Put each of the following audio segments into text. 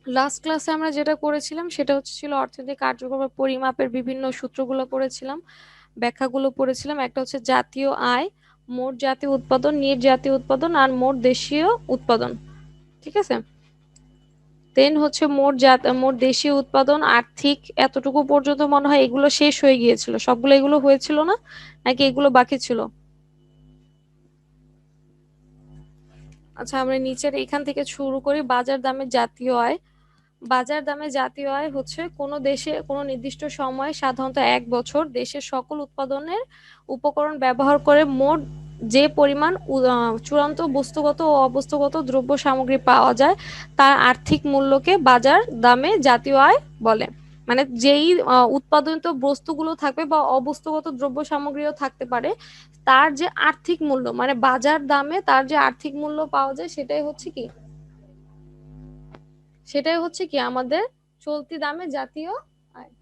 Last ক্লাসে আমরা যেটা করেছিলাম সেটা হচ্ছে ছিল অর্থনৈতিক কার্যক্রম বা পরিমাপের বিভিন্ন সূত্রগুলো পড়েছিলাম, ব্যাখ্যাগুলো পড়েছিলাম। একটা হচ্ছে জাতীয় আয়, মোট জাতীয় উৎপাদন, নিট জাতীয় উৎপাদন আর মোট দেশীয় উৎপাদন। ঠিক আছে, দেন হচ্ছে মোট দেশীয় উৎপাদন, আর্থিক, এতটুকু পর্যন্ত মনে হয় এগুলো শেষ হয়ে গিয়েছিল। সবগুলো এগুলো হয়েছিল না, নাকি এগুলো বাকি ছিল? আচ্ছা, আমরা নিচের এখান থেকে শুরু করি। বাজার দামের জাতীয় আয়। বাজার দামে জাতীয় আয় হচ্ছে কোনো দেশে কোনো নির্দিষ্ট সময়ে, সাধারণত 1 বছর, দেশের সকল উৎপাদনের উপকরণ ব্যবহার করে মোট যে পরিমাণ চূড়ান্ত বস্তুগত ও অবস্তুগত দ্রব্য সামগ্রী পাওয়া যায় তার আর্থিক মূল্যকে বাজার দামে জাতীয় আয় বলে। মানে যেই উৎপাদিত বস্তুগুলো থাকবে বা অবস্তুগত দ্রব্য সামগ্রীও থাকতে পারে, তার যে আর্থিক মূল্য মানে বাজার দামে তার যে আর্থিক মূল্য পাওয়া যায় সেটাই হচ্ছে কি আমাদের চলতি দামে জাতীয় আয়।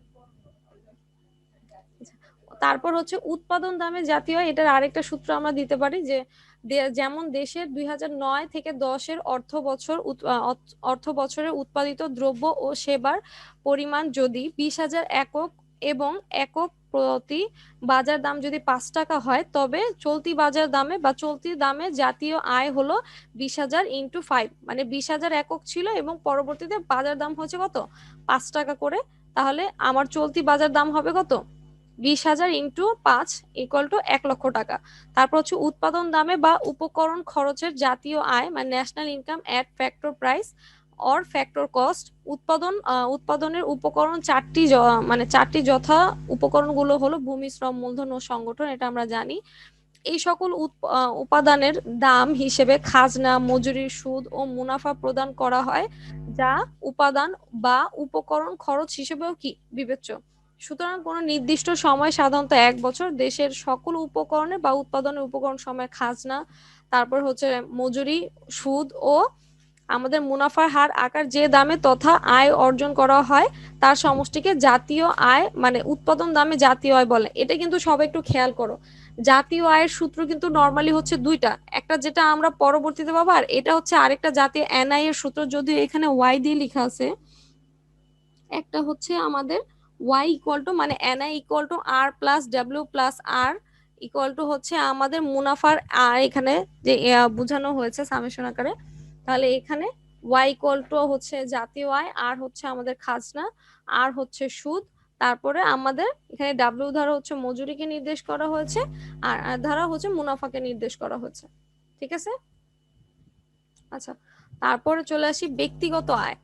তারপর হচ্ছে উৎপাদন দামে জাতীয় আয়। এটার আরেকটা সূত্র আমরা দিতে পারি যে যেমন দেশের 2009 থেকে 10-এর অর্থ বছরে উৎপাদিত দ্রব্য ও সেবার পরিমাণ যদি 20,000 একক এবং একক প্রতি বাজার দাম যদি 5 টাকা হয়, তবে চলতি বাজার দামে বা চলতি দামে জাতীয় আয় হলো 20,000 ইন্টু 5, মানে 20,000 একক ছিল এবং পরবর্তীতে বাজার দাম হচ্ছে কত, 5 টাকা করে। তাহলে আমার চলতি বাজার দাম হবে কত, 20,000 ইন্টু 5 ইকুয়াল টু 1 লক্ষ টাকা। তারপর হচ্ছে উৎপাদন দামে বা উপকরণ খরচের জাতীয় আয়, মানে national income at factor price or factor cost. উৎপাদনের উপকরণ চারটি যথা উপকরণগুলো হলো ভূমি, শ্রম, মূলধন ও সংগঠন, এটা আমরা জানি। এই সকল উপাদানের দাম হিসেবে খাজনা, মজুরি, সুদ ও মুনাফা প্রদান করা হয়, যা উপাদান বা উপকরণ খরচ হিসেবেও কি বিবেচ্য। সুতরাং কোন নির্দিষ্ট সময়, সাধারণত 1 বছর, দেশের সকল উপকরণের বা উৎপাদনের উপকরণ সময় খাজনা, তারপর হচ্ছে মজুরি, সুদ ও আমাদের মুনাফার হার আকার যে দামে তথা আয় অর্জন করা হয় তার সমষ্টিকে জাতীয় আয় মানে উৎপাদন দামে জাতীয় আয় বলে। এটা কিন্তু সবাই একটু খেয়াল করো, জাতীয় আয়ের সূত্র কিন্তু নর্মালি হচ্ছে দুইটা, একটা যেটা আমরা পরবর্তীতে পাবো, আর এটা হচ্ছে আরেকটা জাতীয় এনআই এর সূত্র, যদিও এখানে ওয়াই দিয়ে লেখা আছে। একটা হচ্ছে আমাদের ওয়াই ইকুয়াল টু মানে NI equal to R plus W plus R equal to হচ্ছে আমাদের মুনাফার আর, এখানে যে বোঝানো হয়েছে সামেশন আকারে। তাহলে এখানে ওয়াই ইকুয়াল টু হচ্ছে জাতীয় আয়, আর হচ্ছে আমাদের খাজনা, আর হচ্ছে সুদ, তারপরে আমাদের এখানে ডাব্লিউ ধারা হচ্ছে মজুরিকে নির্দেশ করা হয়েছে, আর আর ধারা হচ্ছে মুনাফাকে নির্দেশ করা হয়েছে। ঠিক আছে। আচ্ছা, তারপরে চলে আসি ব্যক্তিগত আয়।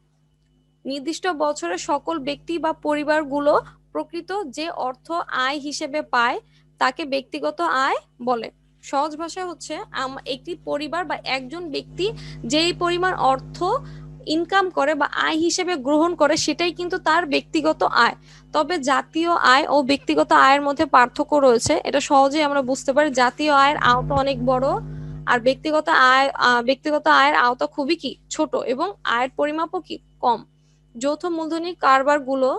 নির্দিষ্ট বছরে সকল ব্যক্তি বা পরিবারগুলো প্রকৃত যে অর্থ আয় হিসেবে পায় তাকে ব্যক্তিগত আয় বলে। সহজ ভাষা হচ্ছে একটি পরিবার বা একজন ব্যক্তি যেই পরিমাণ অর্থ ইনকাম করে বা আয় হিসেবে গ্রহণ করে সেটাই কিন্তু তার ব্যক্তিগত আয়। তবে জাতীয় আয় ও ব্যক্তিগত আয়ের মধ্যে পার্থক্য রয়েছে, এটা সহজেই আমরা বুঝতে পারি। জাতীয় আয়ের আওতা অনেক বড়, আর ব্যক্তিগত আয়ের আওতা খুবই কি ছোট, এবং আয়ের পরিমাপও কি কম। যৌথ মূলধনী কারবারগুলো।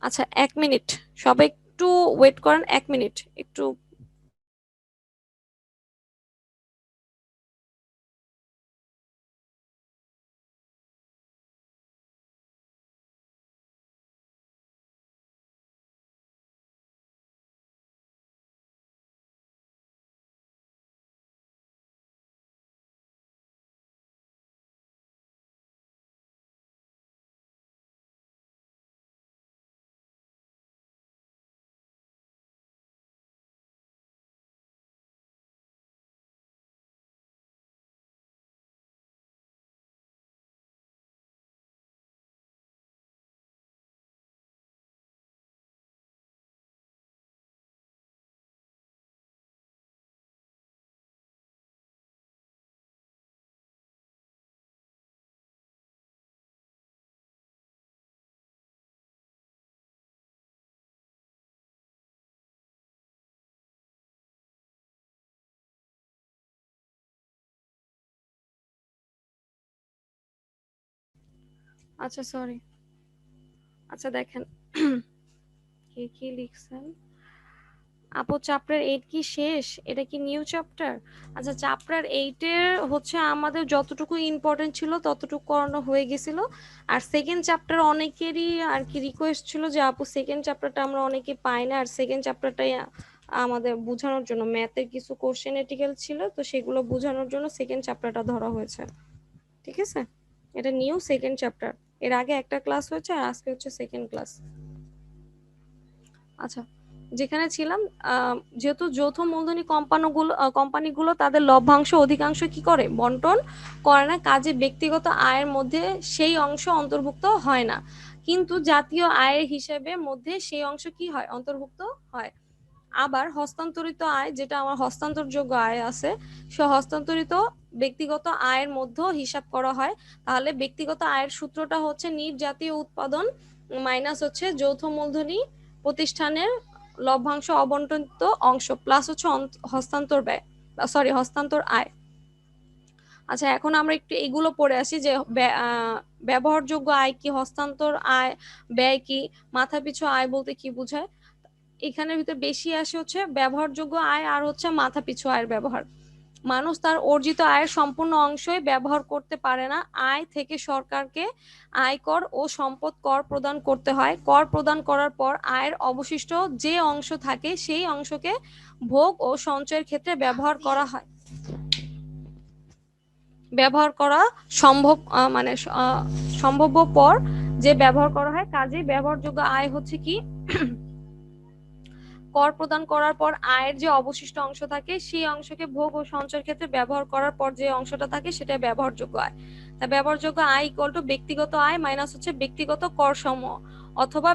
আচ্ছা, 1 মিনিট, সবাই একটু ওয়েট করেন, 1 মিনিট একটু। আচ্ছা, সরি। আচ্ছা দেখেন, কি কি লিখছেন। আপু চ্যাপ্টার 8 কি শেষ? এটা কি নিউ চ্যাপ্টার? আচ্ছা, চ্যাপ্টার 8 এর হচ্ছে আমাদের যতটুকু ইম্পর্টেন্ট ছিল ততটুকু করানো হয়ে গেছিল। আর সেকেন্ড চ্যাপ্টার অনেকেরই আর কি রিকোয়েস্ট ছিল যে আপু সেকেন্ড চ্যাপ্টারটা আমরা অনেকে পাই না, আর সেকেন্ড চ্যাপ্টারটাই আমাদের বোঝানোর জন্য ম্যাথের কিছু কোশ্চেন এটিক্যাল ছিল, তো সেগুলো বোঝানোর জন্য সেকেন্ড চ্যাপ্টারটা ধরা হয়েছে। ঠিক আছে, এটা নিউ সেকেন্ড চ্যাপ্টার। এর আগে একটা ক্লাস হয়েছে আর আজকে হচ্ছে সেকেন্ড ক্লাস। আচ্ছা, যেখানে ছিলাম, যেহেতু যৌথ মূলধনী কোম্পানিগুলো তাদের লভ্যাংশ অধিকাংশ কি করে বন্টন করে না, কাজে ব্যক্তিগত আয়ের মধ্যে সেই অংশ অন্তর্ভুক্ত হয় না, কিন্তু জাতীয় আয়ের হিসেবে মধ্যে সেই অংশ কি হয় অন্তর্ভুক্ত হয়। আবার হস্তান্তরিত আয়, যেটা আমার হস্তান্তরযোগ্য আয় আছে, সে হস্তান্তরিত ব্যক্তিগত আয়ের মধ্যেও হিসাব করা হয়। তাহলে ব্যক্তিগত আয়ের সূত্রটা হচ্ছে নিট জাতীয় উৎপাদন মাইনাস হচ্ছে যৌথ মূলধনী প্রতিষ্ঠানের লভ্যাংশ অবন্টিত অংশ প্লাস হচ্ছে হস্তান্তর ব্যয়, সরি হস্তান্তর আয়। আচ্ছা, এখন আমরা একটু এগুলো পড়ে আসি যে ব্যবহারযোগ্য আয় কি, হস্তান্তর আয়, ব্যয় কি, মাথাপিছু আয় বলতে কি বোঝায়। এখানের ভিতরে বেশি আসে হচ্ছে ব্যবহারযোগ্য আয় আর হচ্ছে মাথাপিছু আয়ের ব্যবহার। মানুষ তার অর্জিত আয়ের সম্পূর্ণ অংশই ব্যবহার করতে পারে না। আয় থেকে সরকারকে আয়কর ও সম্পদ কর প্রদান করতে হয়। কর প্রদান করার পর আয়ের অবশিষ্ট যে অংশ থাকে সেই অংশকে ভোগ ও সঞ্চয়ের ক্ষেত্রে ব্যবহার করা হয়, ব্যবহার করা সম্ভব, মানে সম্ভাব্য পর যে ব্যবহার করা হয়। কাজেই ব্যবহারযোগ্য আয় হচ্ছে কি, কর প্রদান করার পর আয়ের যে অবশিষ্ট অংশ থাকে সেই অংশকে ভোগ ও সঞ্চয়ের ক্ষেত্রে ব্যবহার করার পর যে অংশটা থাকে সেটা ব্যবহারযোগ্য আয়। তা ব্যবহারযোগ্য আয় ইকুয়াল টু ব্যক্তিগত আয় মাইনাস হচ্ছে ব্যক্তিগত কর সমূহ, অথবা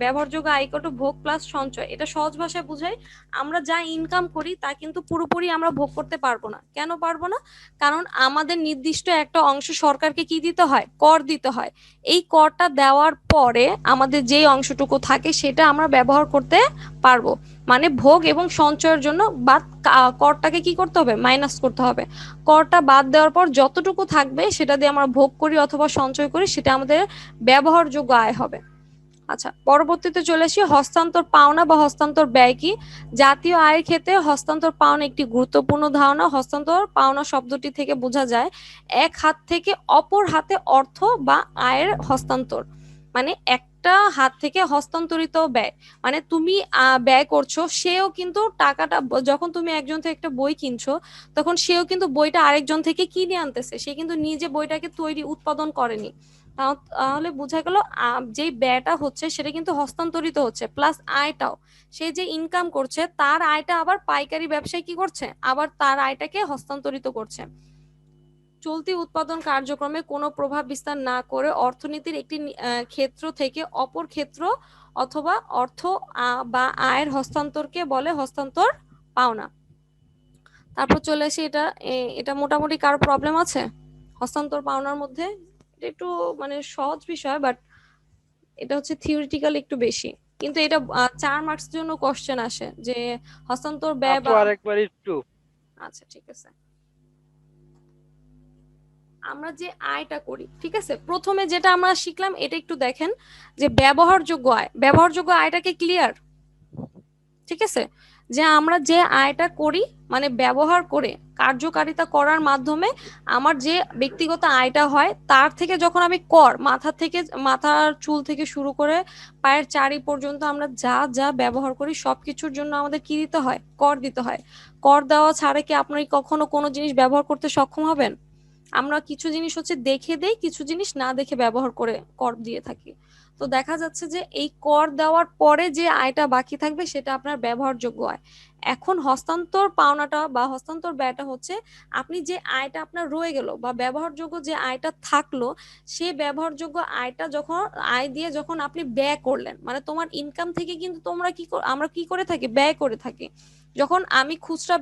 ব্যবহারযোগ্য আয় ইকুয়াল টু ভোগ প্লাস সঞ্চয়। এটা সহজ ভাষায় বুঝাই, আমরা যা ইনকাম করি তা কিন্তু পুরোপুরি আমরা ভোগ করতে পারবো না। কেন পারবো না? কারণ আমাদের নির্দিষ্ট একটা অংশ সরকারকে কি দিতে হয়, কর দিতে হয়। এই করটা দেওয়ার পরে আমাদের যেই অংশটুকু থাকে সেটা আমরা ব্যবহার করতে পারবো। মানে ভোগ এবং সঞ্চয়ের জন্য বাদ করটাকে কি করতে হবে, মাইনাস করতে হবে। করটা বাদ দেওয়ার পর যতটুকু থাকবে সেটা দিয়ে আমরা ভোগ করি অথবা সঞ্চয় করি, সেটা আমাদের ব্যবহারযোগ্য আয় হবে। আচ্ছা, পরবর্তীতে চলে আসি হস্তান্তর পাওনা বা হস্তান্তর ব্যয় কি। জাতীয় আয়ের ক্ষেত্রে হস্তান্তর পাওনা একটি গুরুত্বপূর্ণ ধারণা। হস্তান্তর পাওনা শব্দটি থেকে বোঝা যায় এক হাত থেকে অপর হাতে অর্থ বা আয়ের হস্তান্তর, মানে একটা হাত থেকে হস্তান্তরিত ব্যয়, মানে তুমি ব্যয় করছো, সেও কিন্তু টাকাটা, যখন তুমি একজন থেকে একটা বই কিনছো তখন সেও কিন্তু বইটা আরেকজন থেকে কিনে আনতেছে, সে কিন্তু নিজে বইটাকে তৈরি উৎপাদন করেনি। তাহলে বোঝা গেল যে ব্যয়টা হচ্ছে সেটা কিন্তু হস্তান্তরিত হচ্ছে, প্লাস আয়টাও, সে যে ইনকাম করছে তার আয়টা আবার পাইকারি ব্যবসায়ী কি করছে, আবার তার আয়টাকে হস্তান্তরিত করছে। চলতি উৎপাদন কার্যক্রমে কোনো প্রভাব বিস্তার না করে অর্থনীতির একটি ক্ষেত্র থেকে অপর ক্ষেত্র অথবা অর্থ বা আয়ের হস্তান্তরকে বলে হস্তান্তর পাওনা। তারপর চলে আসি, এটা মোটামুটি কারো প্রবলেম আছে হস্তান্তর পাওনার মধ্যে? এটা একটু মানে সহজ বিষয়, বাট এটা হচ্ছে থিওরিটিক্যাল একটু বেশি, কিন্তু এটা 4 মার্কস জন্য কোশ্চেন আসে যে হস্তান্তর ব্যয় বা আরেকবার একটু। আচ্ছা ঠিক আছে, আমরা যে আয়টা করি, ঠিক আছে, প্রথমে যেটা আমরা শিখলাম এটা একটু দেখেন যে ব্যবহারযোগ্য আয়, ব্যবহারযোগ্য আয়টাকে ক্লিয়ার, ঠিক আছে, যে আমরা যে আয়টা করি মানে ব্যবহার করে কার্যকারিতা করার মাধ্যমে আমার যে ব্যক্তিগত আয়টা হয় তার থেকে যখন আমি কর মাথার চুল থেকে শুরু করে পায়ের চারি পর্যন্ত আমরা যা যা ব্যবহার করি সবকিছুর জন্য আমাদের কি দিতে হয়, কর দিতে হয়। কর দেওয়া ছাড়া কি আপনি কখনো কোনো জিনিস ব্যবহার করতে সক্ষম হবেন? আমরা কিছু জিনিস হচ্ছে দেখে দেই, কিছু জিনিস না দেখে ব্যবহার করে কর দিয়ে থাকি। তো দেখা যাচ্ছে যে এই কর দেওয়ার পরে যে আয়টা বাকি থাকবে সেটা আপনার ব্যবহারযোগ্য আয়। এখন হস্তান্তর পাওনাটা বা হস্তান্তর ব্যয়টা হচ্ছে আপনি যে আয়টা আপনার রয়ে গেল বা ব্যবহারযোগ্য যে আয়টা থাকলো, সে ব্যবহারযোগ্য আয়টা যখন আয় দিয়ে যখন আপনি ব্যয় করলেন, মানে তোমার ইনকাম থেকে কিন্তু আমরা কি করে থাকি, ব্যয় করে থাকি। যখন আমি খুচরা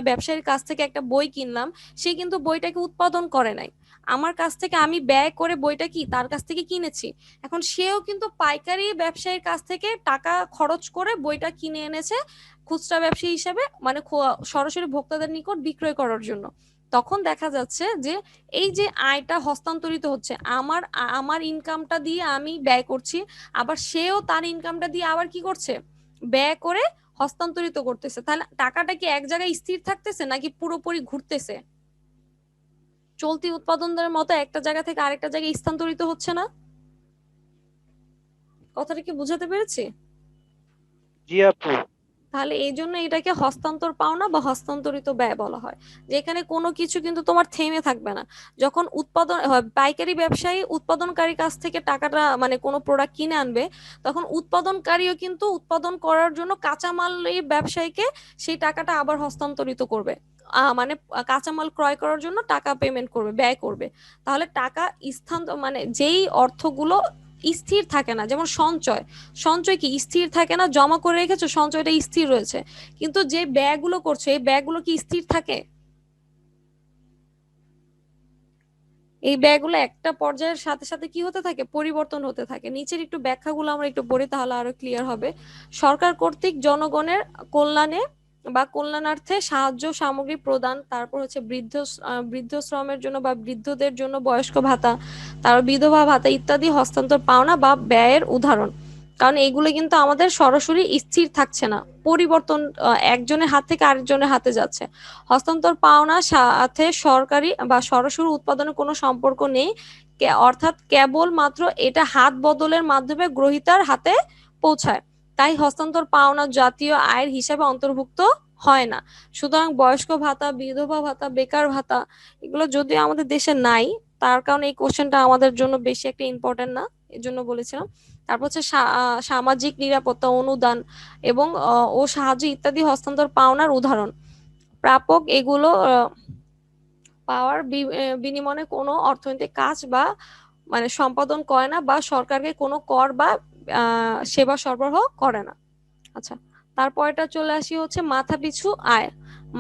ব্যবসায়ীর কাছ থেকে একটা বই কিনলাম, সে কিন্তু বইটাকে উৎপাদন করে নাই, আমার কাছ থেকে আমি ব্যয় করে বইটা কি তার কাছ থেকে কিনেছি। এখন সেও কিন্তু পাইকারি ব্যবসায়ীর কাছ থেকে টাকা খরচ করে বইটা কিনে এনেছে খুচরা ব্যবসায়ী হিসেবে, মানে সরাসরি ভোক্তাদের নিকট বিক্রয় করার জন্য। তখন দেখা যাচ্ছে যে এই যে আয়টা হস্তান্তরিত হচ্ছে, আমার ইনকামটা দিয়ে আমি ব্যয় করছি, আবার সেও তার ইনকামটা দিয়ে আবার কি করছে, ব্যয় করে হস্তান্তরিত করতেছে, তাহলে টাকাটা কি এক জায়গায় স্থির থাকতেছে নাকি পুরোপুরি ঘুরতেছে? চলতি উৎপাদনের মতো একটা জায়গা থেকে আরেকটা জায়গায় স্থানান্তরিত হচ্ছে না। কথাটা কি বুঝাতে পেরেছি? জি আপু। তাহলে এই জন্য এটাকে হস্তান্তর পাওনা বা হস্তান্তরিত ব্যয় বলা হয়। যেখানে কোনো কিছু কিন্তু তোমার থেমে থাকবে না। যখন উৎপাদন পাইকারি ব্যবসায়ী উৎপাদনকারীর কাছ থেকে টাকাটা মানে কোনো প্রোডাক্ট কিনে আনবে, তখন উৎপাদনকারীও কিন্তু উৎপাদন করার জন্য কাঁচামাল এই ব্যবসায়ীকে সেই টাকাটা আবার হস্তান্তরিত করবে। মানে কাঁচামাল ক্রয় করার জন্য টাকা পেমেন্ট করবে, ব্যয় করবে। তাহলে টাকা স্থান মানে যেই অর্থগুলো স্থির থাকে না, যেমন সঞ্চয়, সঞ্চয় কি স্থির থাকে না? জমা করে রেখেছো, সঞ্চয়টা স্থির রয়েছে। কিন্তু যে ব্যয়গুলো করছো এই ব্যয়গুলো কি স্থির থাকে? এই ব্যয়গুলো একটা পর্যায়ের সাথে সাথে কি হতে থাকে? পরিবর্তন হতে থাকে। নিচের একটু ব্যাখ্যাগুলো আমরা একটু পড়ি, তাহলে আরো ক্লিয়ার হবে। সরকার কর্তৃক জনগণের কল্যাণে বা কল্যাণার্থে সাহায্য সামগ্রী প্রদান, তারপর হচ্ছে বৃদ্ধশ্রমের জন্য বা বৃদ্ধদের জন্য বয়স্ক ভাতা, তারপর বিধবা ভাতা ইত্যাদি হস্তান্তর পাওনা বা ব্যয়ের উদাহরণ। কারণ এগুলো কিন্তু আমাদের সরাসরি স্থির থাকছে না, পরিবর্তন একজনের হাত থেকে আরেকজনের হাতে যাচ্ছে। হস্তান্তর পাওনার সাথে সরকারি বা সরাসরি উৎপাদনের কোনো সম্পর্ক নেই, অর্থাৎ কেবল মাত্র এটা হাত বদলের মাধ্যমে গ্রহীতার হাতে পৌঁছায়। তাই হস্তান্তর পাওনা জাতীয় আয়ের হিসাবে অন্তর্ভুক্ত হয় না। সুতরাং বয়স্ক ভাতা, বিধবা ভাতা, বেকার ভাতা এগুলো যদিও আমাদের দেশে নাই, তার কারণে এই কোশ্চেনটা আমাদের জন্য বেশি একটা ইম্পর্টেন্ট না, এর জন্য বলেছিলাম। তারপর হচ্ছে সামাজিক নিরাপত্তা অনুদান এবং ও সাহায্য ইত্যাদি হস্তান্তর পাওনার উদাহরণ। প্রাপক এগুলো পাওয়ার বিনিময়ে কোনো অর্থনৈতিক কাজ বা মানে সম্পাদন করে না বা সরকারকে কোনো কর বা সেবা সরবরাহ করে না। আচ্ছা, তারপরটা চলে আসি হচ্ছে মাথাপিছু আয়।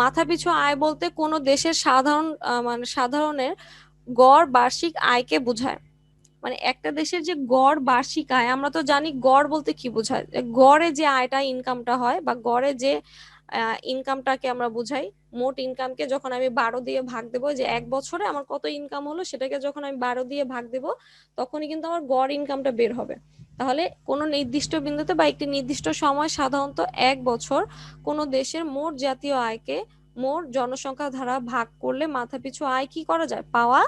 মাথাপিছু আয় বলতে কোনো দেশের সাধারণ মানে সাধারণের গড় বার্ষিক আয়কে বোঝায়। মানে একটা দেশের যে গড় বার্ষিক আয়, আমরা তো জানি গড় বলতে কি বোঝায়, গড়ে যে আয়টা ইনকামটা হয় বা গড়ে যে ইনকামটাকে আমরা বুঝাই। মোট ইনকামকে যখন আমি 12 দিয়ে ভাগ দেবো, যে এক বছরে আমার কত ইনকাম হলো সেটাকে যখন আমি 12 দিয়ে ভাগ দেব, তখনই কিন্তু আমার গড় ইনকামটা বের হবে। তাহলে কোনো নির্দিষ্ট বিন্দুতে বা একটি নির্দিষ্ট সময়, সাধারণত এক বছর, কোনো দেশের মোট জাতীয় আয়কে মোট জনসংখ্যা দ্বারা ভাগ করলে মাথাপিছু আয় কি করা যায়? পাওয়া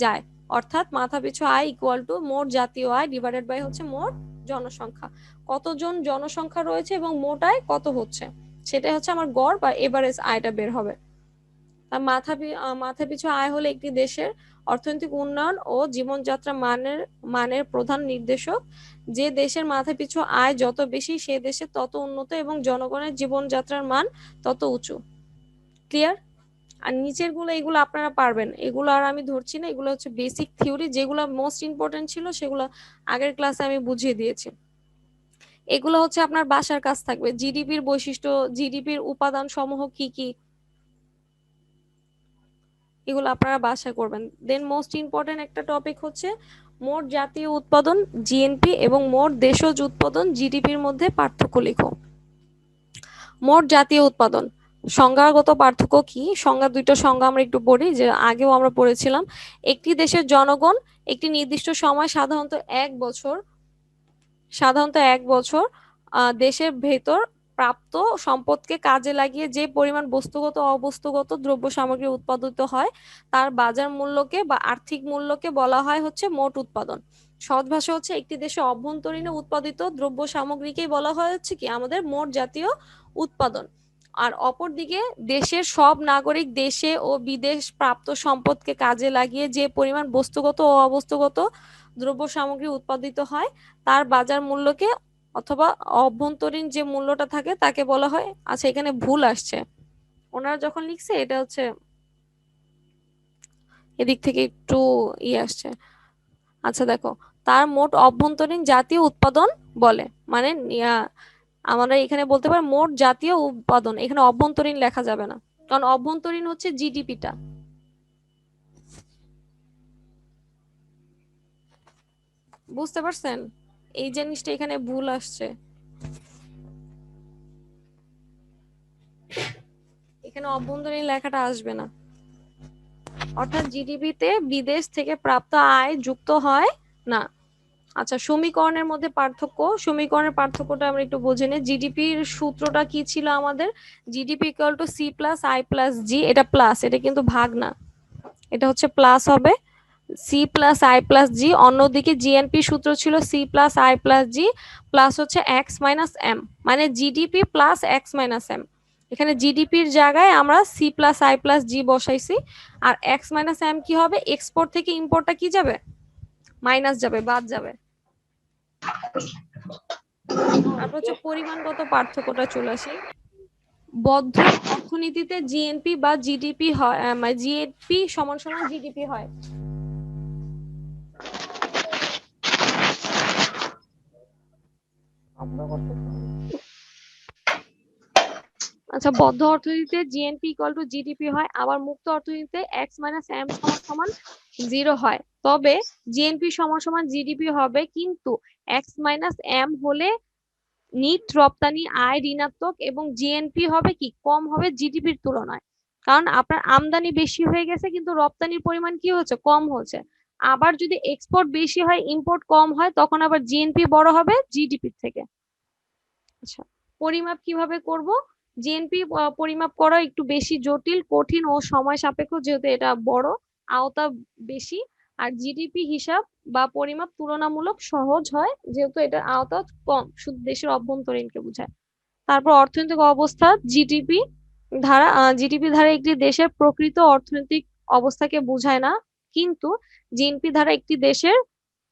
যায়। অর্থাৎ মাথাপিছু আয় ইকুয়াল টু মোট জাতীয় আয় ডিভাইডেড বাই হচ্ছে মোট জনসংখ্যা। কতজন জনসংখ্যা রয়েছে এবং মোট আয় কত হচ্ছে, সেটাই হচ্ছে আমার গড় বা এভারেজ আয়টা বের হবে। মাথাপিছু আয় হলো একটি দেশের অর্থনৈতিক উন্নয়ন ও জীবনযাত্রা মানের প্রধান নির্দেশক। যে দেশের মাথাপিছু আয় যত বেশি সে দেশে তত উন্নত এবং জনগণের জীবনযাত্রার মান তত উঁচু। ক্লিয়ার? আর নিচের গুলো এগুলো আপনারা পারবেন, এগুলো আর আমি ধরছি না, এগুলো হচ্ছে বেসিক থিওরি, যেগুলো মোস্ট ইম্পর্টেন্ট ছিল সেগুলো আগের ক্লাসে আমি বুঝিয়ে দিয়েছি। এগুলো হচ্ছে আপনার বাসার কাজ থাকবে। জিডিপির বৈশিষ্ট্য, জিডিপির উপাদান সমূহ কি কি, এগুলো আপনারা বাসায় করবেন। দেন মোস্ট ইম্পর্টেন্ট একটা টপিক হচ্ছে মোট জাতীয় উৎপাদন জিএনপি এবং মোট দেশজ উৎপাদন জিডিপির মধ্যে পার্থক্য লিখো। মোট জাতীয় উৎপাদন সংজ্ঞাগত পার্থক্য কি? সংজ্ঞা, দুইটা সংজ্ঞা আমরা একটু পড়ি, যে আগেও আমরা পড়েছিলাম। একটি দেশের জনগণ একটি নির্দিষ্ট সময়, সাধারণত এক বছর দেশের ভেতর প্রাপ্ত সম্পদকে কাজে লাগিয়ে যে পরিমাণ বস্তুগত অবস্তুগত দ্রব্য সামগ্রী উৎপাদিত হয় তার বাজার মূল্যকে বা আর্থিক মূল্যকে বলা হয় হচ্ছে মোট উৎপাদন। সহজ ভাষা হচ্ছে একটি দেশে অভ্যন্তরীণে উৎপাদিত দ্রব্য সামগ্রীকেই বলা হয় হচ্ছে কি আমাদের মোট জাতীয় উৎপাদন। আর অপরদিকে দেশের সব নাগরিক দেশে ও বিদেশ প্রাপ্ত সম্পদকে কাজে লাগিয়ে যে পরিমাণ বস্তুগত ও অবস্তুগত দ্রব্য সামগ্রী উৎপাদিত হয় তার বাজার মূল্যকে অথবা অভ্যন্তরীণ যে মূল্যটা থাকে তাকে বলা হয়। আচ্ছা, এখানে ভুল আসছে, ওনারা যখন লিখছে এটা হচ্ছে এদিক থেকে একটু আসছে। আচ্ছা দেখো, তার মোট অভ্যন্তরীণ জাতীয় উৎপাদন বলে, মানে আমরা এখানে বলতে পারি মোট জাতীয় উৎপাদন, এখানে অভ্যন্তরীণ লেখা যাবে না, কারণ অভ্যন্তরীণ হচ্ছে জিডিপিটা। বুঝতে পারছেন? এই জিনিসটা এখানে ভুল আসছে, এখানে অভ্যন্তরীণ লেখাটা আসবে না। অর্থাৎ জিডিপিতে বিদেশ থেকে প্রাপ্ত আয় যুক্ত হয় না। আচ্ছা, সমীকরণের মধ্যে পার্থক্য, সমীকরণের পার্থক্যটা আমরা একটু বুঝে নিই। জিডিপির সূত্রটা কি ছিল আমাদের? GDP equal to C plus I plus G, এটা প্লাস, এটা কিন্তু ভাগ না, এটা হচ্ছে প্লাস হবে C plus I plus G. অন্যদিকে জিএনপি সূত্র ছিল C plus I plus G plus হচ্ছে এক্স মাইনাস এম, মানে GDP plus X minus M. এখানে জিডিপির জায়গায় আমরা C plus I plus G বসাইছি, আর এক্স মাইনাস এম কি হবে? এক্সপোর্ট থেকে ইম্পোর্টটা কি যাবে? মাইনাস যাবে, বাদ যাবে। তারপর হচ্ছে পরিমাণগত পার্থক্যটা চলে আসি। বদ্ধ অর্থনীতিতে জিএনপি বা জিডিপি হয়, মানে জিএনপি সমান সমান জিডিপি হয়। আচ্ছা, বদ্ধ অর্থনীতিতে জিএনপি ইকুয়াল টু জিডিপি হয়, আবার মুক্ত অর্থনীতিতে এক্স মাইনাস এম সমান সমান 0 হয়। তবে জিএনপি সমান সমান জিডিপি হবে, কিন্তু এক্স মাইনাস এম হলে নিট রপ্তানি আয় ঋণাত্মক এবং জিএনপি হবে কি? কম হবে জিডিপির তুলনায়। কারণ আপনার আমদানি বেশি হয়ে গেছে কিন্তু রপ্তানির পরিমাণ কি হচ্ছে? কম হচ্ছে। আবার যদি এক্সপোর্ট বেশি হয় ইম্পোর্ট কম হয়, তখন আবার জিএনপি বড় হবে জিডিপির থেকে। আচ্ছা, পরিমাপ কিভাবে করব? জিএনপি পরিমাপ করা একটু বেশি জটিল, কঠিন ও সময় সাপেক্ষ, যেহেতু এটা বড়, আওতা বেশি। আর জিডিপি হিসাব বা পরিমাপ তুলনামূলক সহজ হয়, যেহেতু এটার আওতা কম, শুধু দেশের অভ্যন্তরীণকে বোঝায়। তারপর অর্থনৈতিক অবস্থা, জিডিপি ধারা, জিডিপি ধারা একটি দেশের প্রকৃত অর্থনৈতিক অবস্থাকে বোঝায় না, কিন্তু জিএনপি ধারা একটি দেশের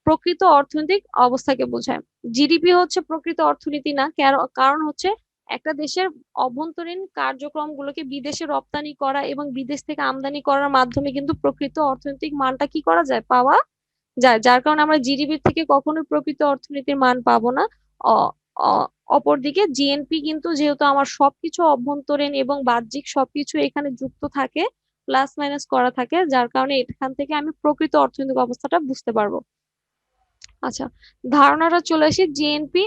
প্রকৃত অর্থনৈতিক অবস্থাকে বোঝায়। জিডিপি হচ্ছে প্রকৃত অর্থনীতি না, কারণ হচ্ছে একটা দেশের অভ্যন্তরীণ কার্যক্রমগুলোকে বিদেশে রপ্তানি করা এবং বিদেশ থেকে আমদানি করার মাধ্যমে কিন্তু প্রকৃত অর্থনৈতিক মানটা কি করা যায়? পাওয়া যায়। যার কারণে আমরা জিডিপি থেকে কখনোই প্রকৃত অর্থনীতির মান পাবো না। অপরদিকে জিএনপি কিন্তু যেহেতু আমার সবকিছু অভ্যন্তরীণ এবং বাহ্যিক সবকিছু এখানে যুক্ত থাকে, প্লাস মাইনাস করা থাকে, যার কারণে এখান থেকে আমি প্রকৃত অর্থনৈতিক অবস্থাটা বুঝতে পারবো। আচ্ছা, ধারণাটা চলে আসি। জিএনপি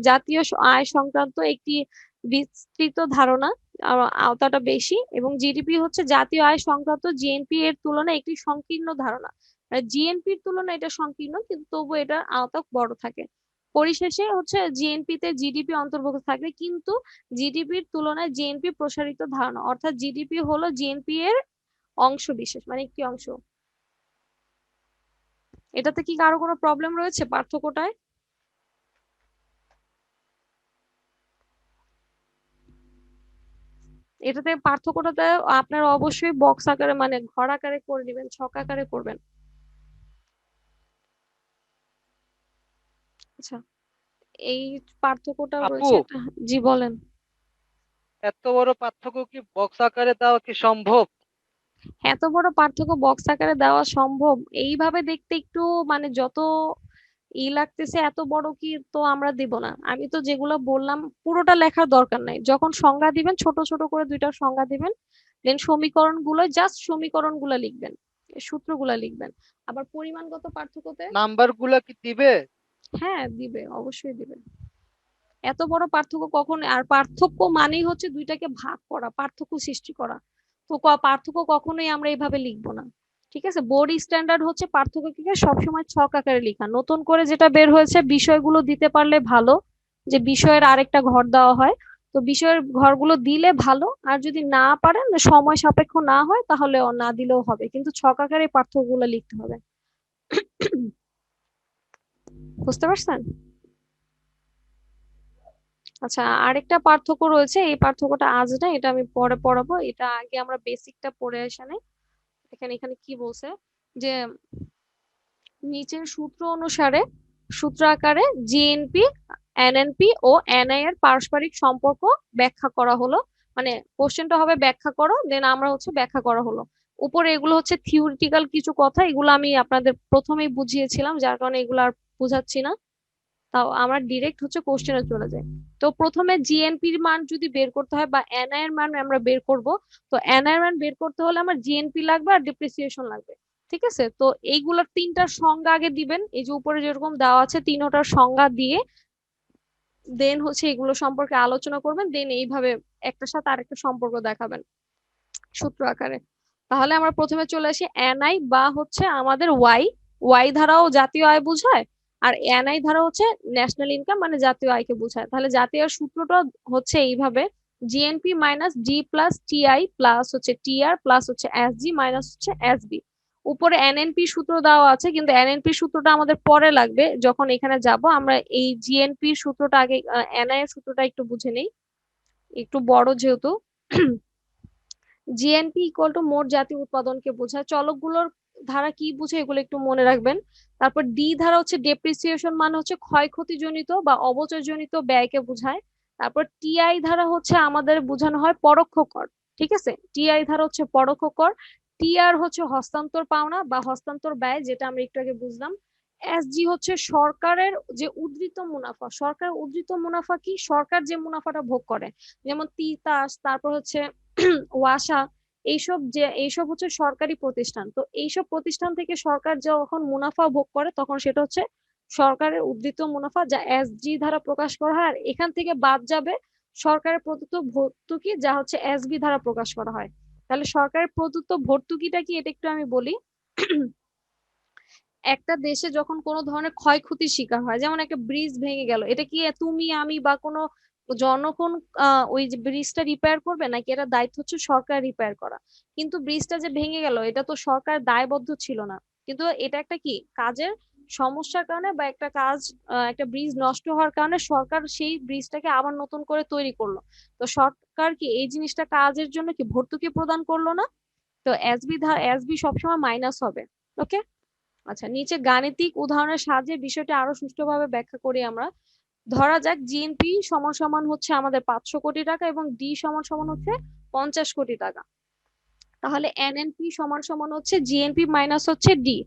জাতীয় আয় সংক্রান্ত একটি বিস্তৃত ধারণা, আওতাটা বেশি, এবং জিডিপি হচ্ছে জাতীয় আয় সংক্রান্ত জিএনপি এর তুলনায় একটি সংকীর্ণ ধারণা। জিএনপির তুলনায় এটা সংকীর্ণ, কিন্তু তবু এটার আওতা বড় থাকে। পরিশেষে হচ্ছে জিএনপি তে জিডিপি অন্তর্ভুক্ত থাকে, কিন্তু জিডিপির তুলনায় জিএনপি প্রসারিত ধারণা, অর্থাৎ জিডিপি হলো জিএনপি এর অংশ বিশেষ, মানে একটি অংশ। এটাতে কি কারো কোনো প্রবলেম রয়েছে পার্থক্যটায়? এটাতে পার্থক্যটাতে আপনারা অবশ্যই বক্স আকারে, মানে ঘর আকারে করে দিবেন, ছক আকারে করবেন। আচ্ছা, এই পার্থক্যটা আপু, রয়েছে জি বলেন। এত বড় পার্থক্য কি বক্স আকারে দেওয়া কি সম্ভব? এত বড় পার্থক্য বক্স আকারে দেওয়া সম্ভব? এইভাবে দেখতে একটু মানে যত লাগতেছে, এত বড় কি তো আমরা দিব না। আমি তো যেগুলো বললাম পুরোটা লেখার দরকার নাই, যখন সংজ্ঞা দিবেন ছোট ছোট করে দুইটা সংজ্ঞা দিবেন, দেন সমীকরণ গুলো, জাস্ট সমীকরণ গুলা লিখবেন, সূত্রগুলা লিখবেন। আবার পরিমাণগত পার্থক্যতে, নাম্বার গুলা কি দিবে? হ্যাঁ দিবে, অবশ্যই দিবে। এত বড় পার্থক্য কখন, আর পার্থক্য মানেই হচ্ছে দুইটাকে ভাগ করা, পার্থক্য সৃষ্টি করা। তো পার্থক্য কখনোই আমরা এইভাবে লিখবো না। ঠিক আছে, বোর্ড স্ট্যান্ডার্ড হচ্ছে পার্থক্যকে সবসময় ছক আকারে লেখা। নতুন করে যেটা বের হয়েছে, বিষয়গুলো দিতে পারলে ভালো, যে বিষয়ের আরেকটা ঘর দেওয়া হয়, তো বিষয়ের ঘরগুলো দিলে ভালো। আর যদি না পারেন, সময় সাপেক্ষ না হয়, তাহলে না দিলেও হবে, কিন্তু ছক আকারে পার্থক্যগুলো লিখতে হবে। বুঝতে পারছেন? আচ্ছা, আরেকটা পার্থক্য রয়েছে, এই পার্থক্যটা আজ না, এটা আমি পরে পড়াবো, এটা আগে আমরা বেসিকটা পড়ে আসা নেই। এখানে এখানে কি বলছে যে নিচের সূত্র অনুসারে, সূত্র আকারে জিএনপি, এনএনপি ও এনআই এর পারস্পরিক সম্পর্ক ব্যাখ্যা করা হলো। মানে কোশ্চেনটা হবে ব্যাখ্যা করো, দেন আমরা হচ্ছে ব্যাখ্যা করা হলো। উপরে এগুলো হচ্ছে থিওরিটিক্যাল কিছু কথা, এগুলো আমি আপনাদের প্রথমেই বুঝিয়েছিলাম, যার কারণে এগুলো আর বুঝাচ্ছি না। তাও আমরা ডিরেক্ট হচ্ছে কোশ্চেনে চলে যাই। তো প্রথমে জিএনপির মান যদি বের করতে হয়, বা এনআই এর মান আমরা বের করব, তো এনআই এর মান বের করতে হলে আমার জিএনপি লাগবে আর ডিপ্রিসিয়েশন লাগবে। ঠিক আছে, তো এইগুলোর তিনটার সংজ্ঞা আগে দিবেন, এই যে উপরে যেরকম দেওয়া আছে তিনটার সংজ্ঞা দিয়ে দেন হচ্ছে এগুলো সম্পর্কে আলোচনা করবেন, দেন এইভাবে একটার সাথে আরেকটা সম্পর্ক দেখাবেন সূত্র আকারে। তাহলে আমরা প্রথমে চলে আসি এনআই, বা হচ্ছে আমাদের ওয়াই। ওয়াই ধারাও জাতীয় আয় বোঝায়, আর এনআই ধারা হচ্ছে ন্যাশনাল ইনকাম মানে জাতীয় আয়কে বোঝায়। তাহলে জাতীয় আয়ের সূত্রটা হচ্ছে এইভাবে, GNP minus D plus TI plus হচ্ছে টিআর প্লাস হচ্ছে এসজি মাইনাস হচ্ছে এসবি। উপরে এনএনপি সূত্র দেওয়া আছে, কিন্তু এনএনপি সূত্রটা আমাদের পরে লাগবে যখন এখানে যাব। আমরা এই জিএনপি সূত্রটা আগে, এনআই এর সূত্রটা একটু বুঝে নেই, একটু বড় যেহেতু। জিএনপি ইকুয়াল টু মোট জাতীয় উৎপাদনকে বোঝায়। চলকগুলোর ধারা কি বুঝে এগুলো একটু মনে রাখবেন। তারপর ডি ধারা হচ্ছে ডেপ্রিসিয়েশন, মানে হচ্ছে ক্ষয়ক্ষতিজনিত বা অবচয়জনিত ব্যয়কে বোঝায়। তারপর টিআই ধারা হচ্ছে আমাদের বোঝানো হয় পরোক্ষ কর, ঠিক আছে। টিআই ধারা হচ্ছে পরোক্ষ কর। টিআর হচ্ছে হস্তান্তর পাওনা বা হস্তান্তর ব্যয়, যেটা আমরা একটু আগে বুঝলাম। এসজি হচ্ছে সরকারের যে উদ্ধৃত মুনাফা। সরকার উদ্ধৃত মুনাফা কি? সরকার যে মুনাফাটা ভোগ করে, যেমন তিতাস, তারপর হচ্ছে ওয়াসা, এইসব হচ্ছে সরকারি প্রতিষ্ঠান। তো এইসব প্রতিষ্ঠান থেকে সরকার যখন মুনাফা ভোগ করে তখন সেটা হচ্ছে সরকারের উদ্ধৃত মুনাফা, যা এসজি দ্বারা প্রকাশ করা হয়। আর এখান থেকে বাদ যাবে সরকারের প্রদত্ত ভর্তুকি, যা হচ্ছে এসবি দ্বারা প্রকাশ করা হয়। তাহলে সরকারের প্রদত্ত ভর্তুকিটা কি, এটা একটু আমি বলি। একটা দেশে যখন কোনো ধরনের ক্ষয়ক্ষতির শিকার হয়, যেমন একটা ব্রিজ ভেঙে গেল, এটা কি তুমি আমি বা কোনো জনগণ ওই যে ব্রিজটা রিপেয়ার করবে, নাকি এটা দায়িত্ব হচ্ছে সরকার রিপেয়ার করা? কিন্তু ব্রিজটা যে ভেঙে গেল এটা তো সরকার দায়বদ্ধ ছিল না, কিন্তু এটা একটা কি কাজের সমস্যার কারণে বা একটা কাজ, একটা ব্রিজ নষ্ট হওয়ার কারণে সরকার সেই ব্রিজটাকে আবার নতুন করে তৈরি করলো। তো সরকার কি এই জিনিসটা কাজের জন্য কি ভর্তুকি প্রদান করলো না? তো এসবি সবসময় মাইনাস হবে। ওকে। আচ্ছা, নিচে গাণিতিক উদাহরণের সাহায্যে বিষয়টি আরো সুষ্ঠুভাবে ব্যাখ্যা করি আমরা। ধরা যাক জিএনপি সমান সমান হচ্ছে আমাদের 500 কোটি টাকা এবং ডি সমান সমান হচ্ছে 50 কোটি টাকা। তাহলে এনএনপি সমান সমান হচ্ছে জিএনপি মাইনাস হচ্ছে ডি।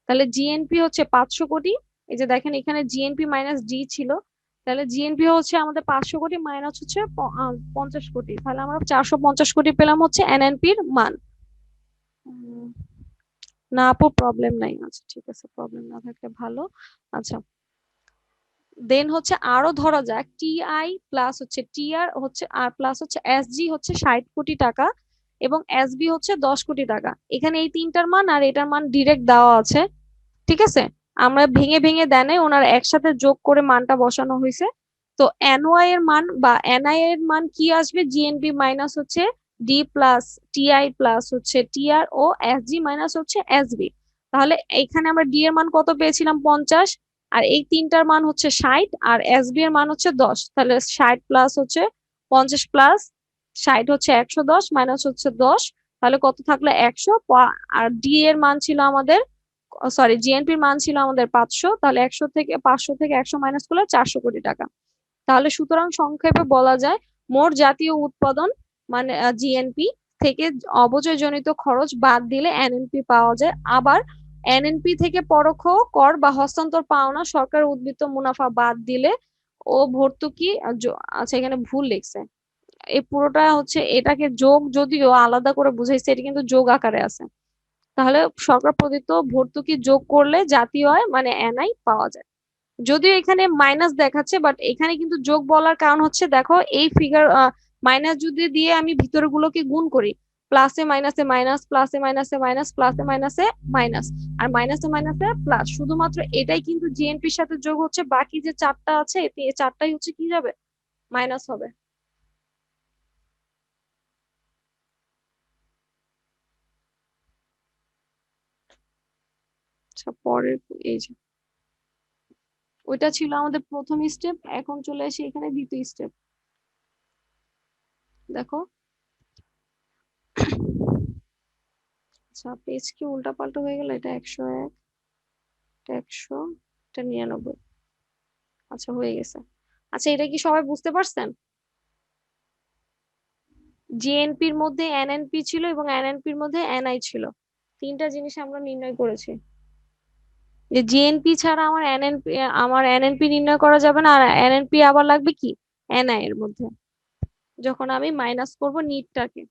তাহলে জিএনপি হচ্ছে 500 কোটি, এই যে দেখেন এখানে জিএনপি মাইনাস ডি ছিল। তাহলে জিএনপি হচ্ছে আমাদের 500 কোটি মাইনাস হচ্ছে 50 কোটি, তাহলে আমরা 450 কোটি পেলাম হচ্ছে এনএনপির মান। না আপু, প্রবলেম নাই। আচ্ছা ঠিক আছে, প্রবলেম না থাকলে ভালো। আচ্ছা, দেন হচ্ছে আরো ধরা যাক টিআই প্লাস হচ্ছে টিআর হচ্ছে আর প্লাস হচ্ছে এসজি হচ্ছে 60 কোটি টাকা এবং এসবি হচ্ছে 10 কোটি টাকা। এখানে এই তিনটার মান আর এটার মান ডিরেক্ট দেওয়া আছে, ঠিক আছে। আমরা ভেঙে ভেঙে দেন নাই, ওনার একসাথে যোগ করে মানটা বসানো হয়েছে। তো এনওয়াই এর মান বা এনআই এর মান কি আসবে? জিএনপি মাইনাস হচ্ছে ডি প্লাস টিআই প্লাস হচ্ছে টিআর ও এসজি মাইনাস হচ্ছে এসবি। তাহলে এখানে আমরা ডি এর মান কত পেয়েছিলাম? 50। আর এই তিনটার মান হচ্ছে 60 আর এসবি এর মান হচ্ছে 10। তাহলে 60 প্লাস হচ্ছে 50 প্লাস 60 হচ্ছে 110 মাইনাস হচ্ছে 10। তাহলে কত থাকলো? 100। আর ডি এর মান ছিল আমাদের, সরি, জিএনপির মান ছিল আমাদের 500। তাহলে 500 থেকে 100 মাইনাস করলে 400 কোটি টাকা। তাহলে সুতরাং সংক্ষেপে বলা যায় মোট জাতীয় উৎপাদন মানে জিএনপি থেকে অবচয়জনিত খরচ বাদ দিলে এনএনপি পাওয়া যায়। আবার এনএনপি থেকে পরোক্ষ কর বা হস্তান্তর পাওনা, সরকার উদ্বৃত্ত মুনাফা বাদ দিলে ও ভর্তুকি আচ্ছা এখানে ভুল লিখছে। এই পুরোটা হচ্ছে এটাকে যোগ যদিও আলাদা করে বুঝাইছে, এটা কিন্তু যোগ আকারে আছে। তাহলে সরকার প্রদত্ত ভর্তুকি যোগ করলে জাতীয় আয় মানে এনআই পাওয়া যায়। যদিও এখানে মাইনাস দেখাচ্ছে, বাট এখানে কিন্তু যোগ বলার কারণ হচ্ছে দেখো এই ফিগার, মাইনাস যদি দিয়ে আমি ভিতরে গুলোকে গুণ করি, প্লাসে মাইনাসে মাইনাস, প্লাসে মাইনাসে মাইনাস, প্লাসে মাইনাসে মাইনাস, আর মাইনাসে মাইনাসে প্লাস, শুধুমাত্র এটাই কিন্তু জিএনপির সাথে যোগ হচ্ছে। বাকি যে চারটা আছে এই চারটাই হচ্ছে কি যাবে? মাইনাস হবে। আচ্ছা, পরের এই যে ওইটা ছিল আমাদের প্রথম স্টেপ, এখন চলে আসি এখানে দ্বিতীয় স্টেপ। দেখো, আচ্ছা পেজ কি উল্টা পাল্টা হয়ে গেল? এটা 101, এটা 100, এটা 99। আচ্ছা হয়ে গেছে। আচ্ছা, এটা কি সবাই বুঝতে পারছেন? জিএনপির মধ্যে এনএনপি ছিল এবং এনএনপির মধ্যে এনআই ছিল। তিনটা জিনিস আমরা নির্ণয় করেছি, যে জিএনপি ছাড়া আমার এনএনপি নির্ণয় করা যাবে না, আর এনএনপি আবার লাগবে কি এনআই এর মধ্যে, যখন আমি মাইনাস করব নিটটাকে।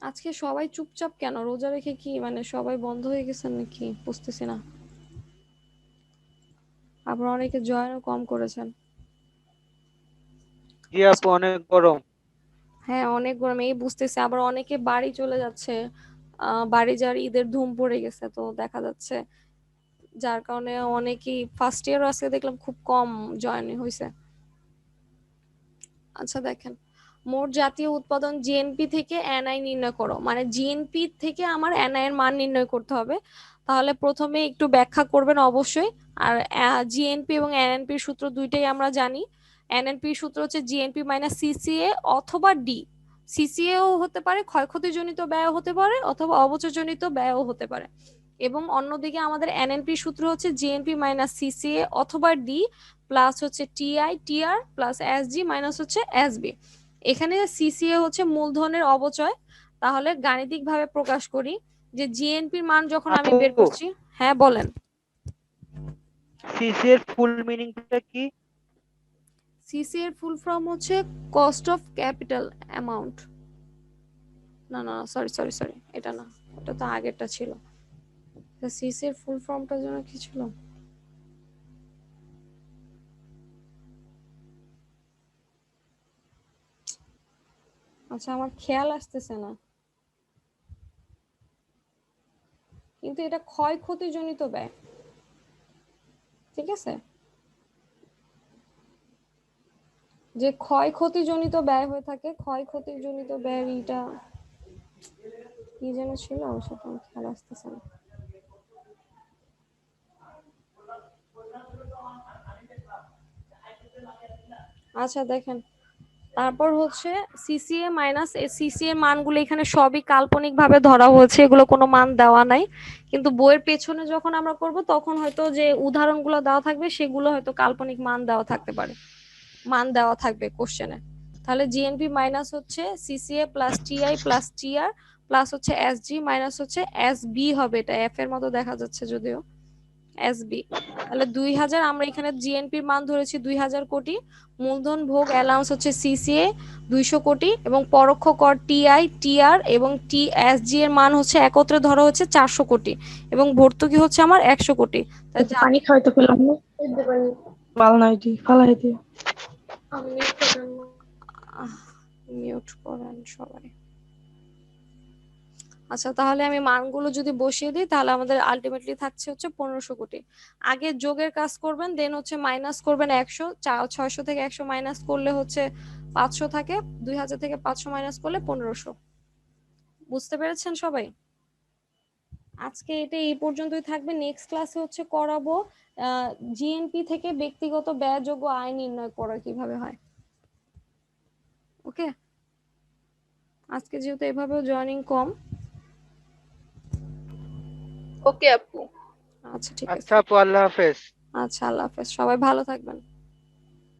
আজকে সবাই চুপচাপ কেন? রোজা রেখে কি মানে সবাই বন্ধ হয়ে গেছেন নাকি? বুঝতেছি না। আবার অনেকে জয়েনও কম করেছেন। জি আপু, অনেক গরম। হ্যাঁ, অনেক গরম, এই বুঝতেছি। আবার অনেকে বাড়ি চলে যাচ্ছে, বাড়ি যাওয়ার ঈদের ধুম পড়ে গেছে, তো দেখা যাচ্ছে যার কারণে অনেকেই ফার্স্ট ইয়ারও আজকে দেখলাম খুব কম জয়েন হয়েছে। আচ্ছা দেখেন, মোট জাতীয় উৎপাদন জিএনপি থেকে এনআই নির্ণয় করো, মানে জিএনপি থেকে আমার এনআই এর মান নির্ণয় করতে হবে। তাহলে প্রথমে একটু ব্যাখ্যা করবেন অবশ্যই। আর জিএনপি এবং এনএনপির সূত্র দুইটাই আমরা জানি। এনএনপির সূত্র হচ্ছে জিএনপি মাইনাস সিসিএ অথবা ডি। সিসিএও হতে পারে, ক্ষয়ক্ষতিজনিত ব্যয় হতে পারে, অথবা অবচয়জনিত ব্যয়ও হতে পারে। এবং অন্যদিকে আমাদের এনএনপি সূত্র হচ্ছে জিএনপি মাইনাস সিসিএ অথবা ডি প্লাস হচ্ছে TI TR plus SG minus হচ্ছে এসবি। এখানে সিসিএ হচ্ছে মূলধনের অবচয়। তাহলে গাণিতিকভাবে প্রকাশ করি যে জিএনপির মান যখন আমি আপু, বের করছি। হ্যাঁ বলেন। সিসি এর ফুল মিনিংটা কি? সিসি এর ফুল ফর্ম হচ্ছে কস্ট অফ ক্যাপিটাল অ্যামাউন্ট। না না, সরি সরি সরি, এটা না, ওটা তো আগেরটা ছিল। সিসি এর ফুল ফর্মটা যেন কি ছিল। আচ্ছা, আমার খেয়াল আসতেছে না, কিন্তু এটা ক্ষয়ক্ষতিজনিত ব্যয়। ঠিক আছে, যে ক্ষয়ক্ষতিজনিত ব্যয় হয়ে থাকে, ক্ষয়ক্ষতিজনিত ব্যয়, এটা কি যেন ছিল, সেটা আমার খেয়াল আসতেছে না। আচ্ছা দেখেন, তারপর হচ্ছে সিসিএ মাইনাস সিসি এর মানগুলো এখানে সবই কাল্পনিক ভাবে ধরা হয়েছে, এগুলো কোনো মান দেওয়া নাই। কিন্তু বইয়ের পেছনে যখন আমরা করব তখন হয়তো যে উদাহরণগুলো দেওয়া থাকবে সেগুলো হয়তো কাল্পনিক মান দেওয়া থাকতে পারে, মান দেওয়া থাকবে কোশ্চেনে। তাহলে জিএনপি মাইনাস হচ্ছে CCA plus TI plus TR plus হচ্ছে এসজি মাইনাস হচ্ছে এসবি হবে, এটা এফ এর মতো দেখা যাচ্ছে যদিও, এসবি। তাহলে 2000, আমরা এখানে জিএনপির মান ধরেছি 2000 কোটি। মূলধন ভোগ অ্যালাউন্স হচ্ছে সিসিএ 200 কোটি, এবং পরোক্ষ কর টিআই টিআর এবং টিএসজি এর মান হচ্ছে একত্রে ধরা হচ্ছে 400 কোটি, এবং ভর্তুকি হচ্ছে আমার 100 কোটি। তাই পানি খাওয়াইতে পেলাম না, বালনাই দি ফালাই দি। মিউট করেন সবাই। আচ্ছা, তাহলে আমি মানগুলো যদি বসিয়ে দিই তাহলে আমাদের আলটিমেটলি থাকছে হচ্ছে 1500 কোটি। আগে যোগের কাজ করবেন, দেন হচ্ছে মাইনাস করবেন 100, 600 থেকে 100 মাইনাস করলে হচ্ছে 500 থাকে, 2000 থেকে 500 মাইনাস করলে 1500। বুঝতে পেরেছেন সবাই? আজকে এটা এই পর্যন্তই থাকবে। নেক্সট ক্লাসে হচ্ছে করাবো জিএনপি থেকে ব্যক্তিগত ব্যয়যোগ্য আয় নির্ণয় করা কিভাবে হয়। ওকে, আজকে যেহেতু এভাবেও জয়েনিং কম। ওকে আপু। আচ্ছা ঠিক আচ্ছা আছে। আপু, আল্লাহ হাফেজ। আচ্ছা, আল্লাহ হাফেজ, সবাই ভালো থাকবেন।